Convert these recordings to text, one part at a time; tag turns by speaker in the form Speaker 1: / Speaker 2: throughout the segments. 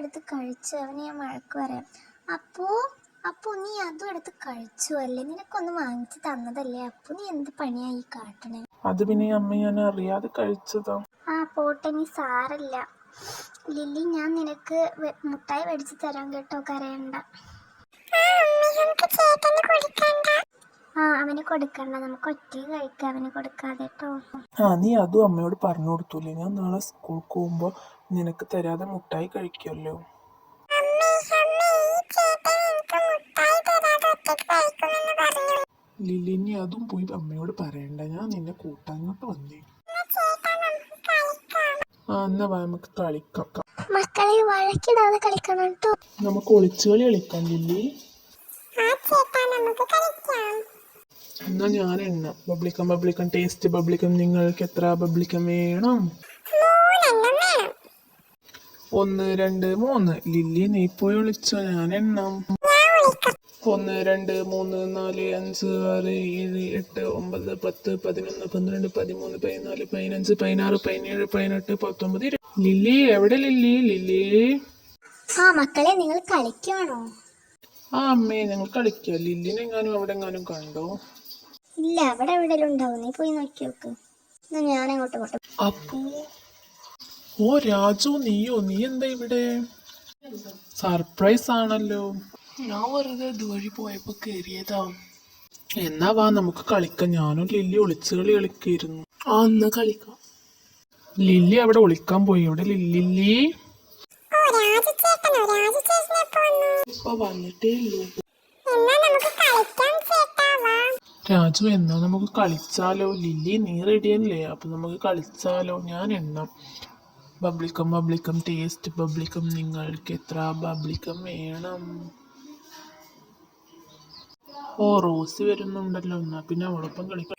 Speaker 1: എടുത്ത് കഴിച്ചു. അവന് ഞാൻ വഴക്ക് പറയാം. അപ്പോ നീ അതും എടുത്ത് കഴിച്ചു അല്ലേ? നിനക്കൊന്ന് വാങ്ങിച്ച് തന്നതല്ലേ? അപ്പോ നീ എന്ത് പണിയായി കാട്ടണേ?
Speaker 2: അത് പിന്നെ അമ്മ ഞാൻ അറിയാതെ കഴിച്ചതാ.
Speaker 1: പോട്ടെ, നീ സാരല്ല. ലില്ലി, ഞാൻ നിനക്ക് മുട്ടായി മേടിച്ച് തരാം കേട്ടോ, കരയണ്ട. അവന് കൊടുക്കണ്ട, നമുക്ക് ഒറ്റയ്ക്ക് കഴിക്കാം, അവന് കൊടുക്കാതെ കേട്ടോ.
Speaker 2: നീ അതും അമ്മയോട് പറഞ്ഞു കൊടുത്തൂലേ? ഞാൻ നാളെ സ്കൂൾക്ക് പോകുമ്പോ നിനക്ക് തരാതെ മുട്ടായി കഴിക്കുമല്ലോ. ലില്ലിനി അതും പോയി അമ്മയോട് പറയണ്ട, ഞാൻ നിന്നെ കൂട്ടാങ്ങോട്ട് വന്നേ. എന്നാ വാ, നമുക്ക് കളിക്കാം.
Speaker 1: മക്കളെ വഴക്കിടാതെ കളിക്കണം കേട്ടോ.
Speaker 2: നമുക്ക് ഒളിച്ചുകളി കളിക്കാം ലില്ലി. എന്നാ ഞാൻ എണ്ണ. ബബ്ലിക്കം ടേസ്റ്റ് ബബ്ലിക്കം. നിങ്ങൾക്ക് എത്ര ബബ്ലിക്കം വേണം? 1 2 3. ലില്ലി നീ പോയി വിളിച്ചോ, ഞാൻ എണ്ണാം. 1 2 3 4 5 6 7 8 9 10 11 12 13 14 15 16 17 18 19. ലില്ലി എവിടെ? ലില്ലി.
Speaker 1: മക്കളെ, നിങ്ങൾ കളിക്കുവാണോ?
Speaker 2: അമ്മേ, ഞങ്ങൾ കളിക്കുക. ലില്ലിനെങ്ങാനും അവിടെ എങ്ങാനും കണ്ടോ?
Speaker 1: ഇല്ല, അവിടെ എവിടെയെങ്കിലും ഉണ്ടാവും. നീ പോയി നോക്കി നോക്ക്. എന്നാ ഞാൻ അങ്ങോട്ട്.
Speaker 2: അപ്പോ രാജു, നീ എന്താ ഇവിടെ? സർപ്രൈസ് ആണല്ലോ. ഞാൻ വെറുതെ ഇതുവഴി പോയപ്പോ കേറിയതാ. എന്നാ വാ, നമുക്ക് കളിക്കാം. ഞാനും ലില്ലി ഒളിച്ചുകളി കളിക്കായിരുന്നു. എന്നാ കളിക്കാം. ലില്ലി അവിടെ ഒളിക്കാൻ പോയി. ഇവിടെ ലില്ലി ഇപ്പൊ വന്നിട്ടേ ഉള്ളൂ. രാജു, എന്നാ നമുക്ക് കളിച്ചാലോ? ലില്ലി നീ റെഡിയല്ലേ? അപ്പൊ നമുക്ക് കളിച്ചാലോ? ഞാൻ എണ്ണാം. ബബ്ലിക്കം ടേസ്റ്റ് ബബ്ലിക്കം. നിങ്ങൾക്ക് എത്ര ബബ്ലിക്കം വേണം? റോസി വരുന്നുണ്ടല്ലോ. എന്നാ പിന്നെ അവളൊപ്പം കളിക്കാം.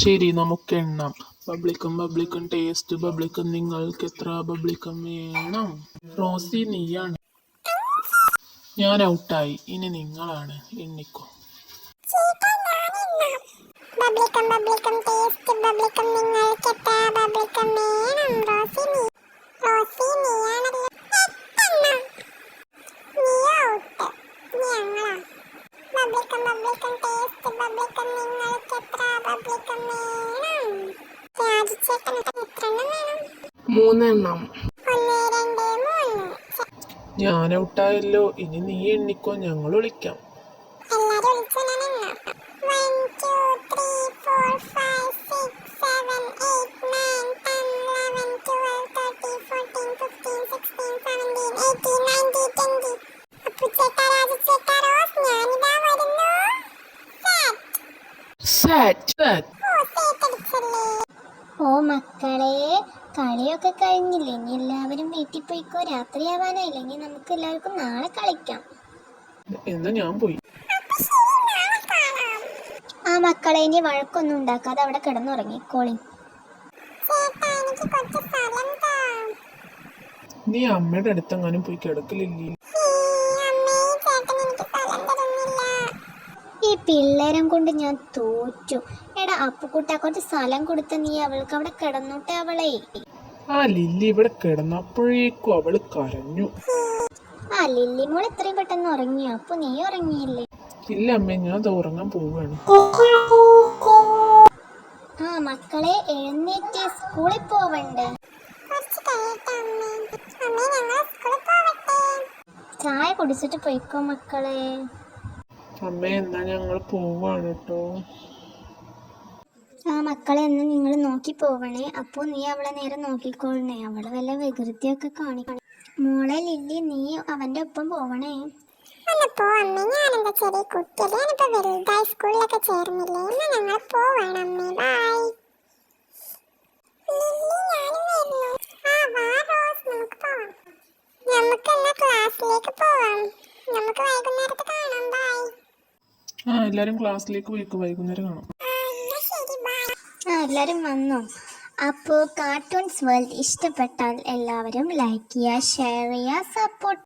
Speaker 2: ശരി, നമുക്ക് എണ്ണാം. ബബ്ലിക്കം ടേസ്റ്റ് ബബ്ലിക്കം. നിങ്ങൾക്ക് എത്ര ബബ്ലിക്കം വേണം? റോസി നീയാണ്. ഞാൻ ഔട്ടായി. ഇനി നിങ്ങളാണ്. എണ്ണിക്കോ.
Speaker 1: ബബ്ലിക്കം ടേസ്റ്റ് ബബ്ലിക്കം. നിങ്ങൾക്ക് എത്ര ബബ്ലിക്കം വേണം? റോസി നീയാണല്ലോ. നീ ഔട്ട്. ഞങ്ങളാ. ബബ്ലിക്കം ടേസ്റ്റ് ബബ്ലിക്കം. നിങ്ങൾക്ക് എത്ര ബബ്ലിക്കം വേണം? രാജുചേട്ടൻ എത്രണ്ണം വേണം?
Speaker 2: 3 എണ്ണം.
Speaker 1: 1 2 3.
Speaker 2: ഞാൻ ഔട്ടായല്ലോ. ഇനി നീ എണ്ണിക്കോ, ഞങ്ങൾ വിളിക്കാം.
Speaker 1: എല്ലാരും വിളിച്ചു ഞാൻ എണ്ണാം. 1 2 3 4 5 6 7 8 9 10 11 12 13 14 15 16 17 18 19 20. അപ്പുച്ചേട്ടാ, രാജുചേട്ടാ, റോസ്, ഞാനിതാ വരുന്നു.
Speaker 2: സെറ്റ്.
Speaker 1: മക്കളെ, കളിയൊക്കെ കഴിഞ്ഞില്ലേ? ഇനി എല്ലാവരും വീട്ടിൽ പോയിക്കോ. രാത്രിയാവാനായില്ല. ഇനി നമുക്ക് എല്ലാവർക്കും നാളെ കളിക്കാം.
Speaker 2: എന്നാ ഞാൻ പോയി.
Speaker 1: മക്കളെ, ഇനി വഴക്കൊന്നും ഉണ്ടാക്കാതെ അവിടെ കിടന്നുറങ്ങിക്കോളി.
Speaker 2: നീ അമ്മയുടെ അടുത്തെങ്ങാനും പോയി കിടക്കലില്ലേ?
Speaker 1: ഈ പിള്ളേരം കൊണ്ട് ഞാൻ തോറ്റു. എടാ അപ്പുക്കുട്ട, കുറച്ച് സ്ഥലം കൊടുത്ത നീ അവൾക്ക് അവിടെ കിടന്നോട്ടെ. അവളെ
Speaker 2: ലില്ലി ഇവിടെ കിടന്നപ്പോഴേക്കും അവള് കരഞ്ഞു.
Speaker 1: ലില്ലി മോൾ ഇത്രയും പെട്ടെന്ന് ഉറങ്ങിയോ? അപ്പൊ നീ ഉറങ്ങിയില്ലേ?
Speaker 2: ഇല്ല അമ്മേ, ഞാൻ ഉറങ്ങാൻ പോവുകയാണ്.
Speaker 1: മക്കളെ, എഴുന്നേറ്റ്, സ്കൂളിൽ പോവണ്ടേ? ചായ കുടിച്ചിട്ട് പോയിക്കോ മക്കളെ.
Speaker 2: അമ്മേ, എന്നാ ഞങ്ങൾ പോവാണ് കേട്ടോ.
Speaker 1: മക്കളെ, എന്ന് നിങ്ങൾ നോക്കി പോവണേ. അപ്പോൾ നീ അവളെ നേരെ നോക്കിക്കോളണേ. അവള് വല്ല വികൃതിയൊക്കെ കാണിക്കണം. മോളെ ലില്ലി, നീ അവന്റെ ഒപ്പം പോവണേ. ഞാനെന്താ ചെറിയ കുട്ടിയല്ലേ? ഞാനിപ്പോ വലുതായി സ്കൂളിലൊക്കെ ചേർന്നില്ലേ? എന്നാ ഞങ്ങൾ പോവാണ് അമ്മേ. ബൈ. നമുക്ക് എന്നാ ക്ലാസ്സിലേക്ക് പോവാം. നമുക്ക് വൈകുന്നേരത്ത് കാണാം. ബൈ.
Speaker 2: എല്ലാരും ക്ലാസ്സിലേക്ക് പോയിക്കോ, വൈകുന്നേരം കാണാം.
Speaker 1: എല്ലാവരും വന്നോ? അപ്പോൾ കാർട്ടൂൺസ് വേൾഡ് ഇഷ്ടപ്പെട്ടാൽ എല്ലാവരും ലൈക്ക് ചെയ്യുക, ഷെയർ ചെയ്യുക, സപ്പോർട്ട്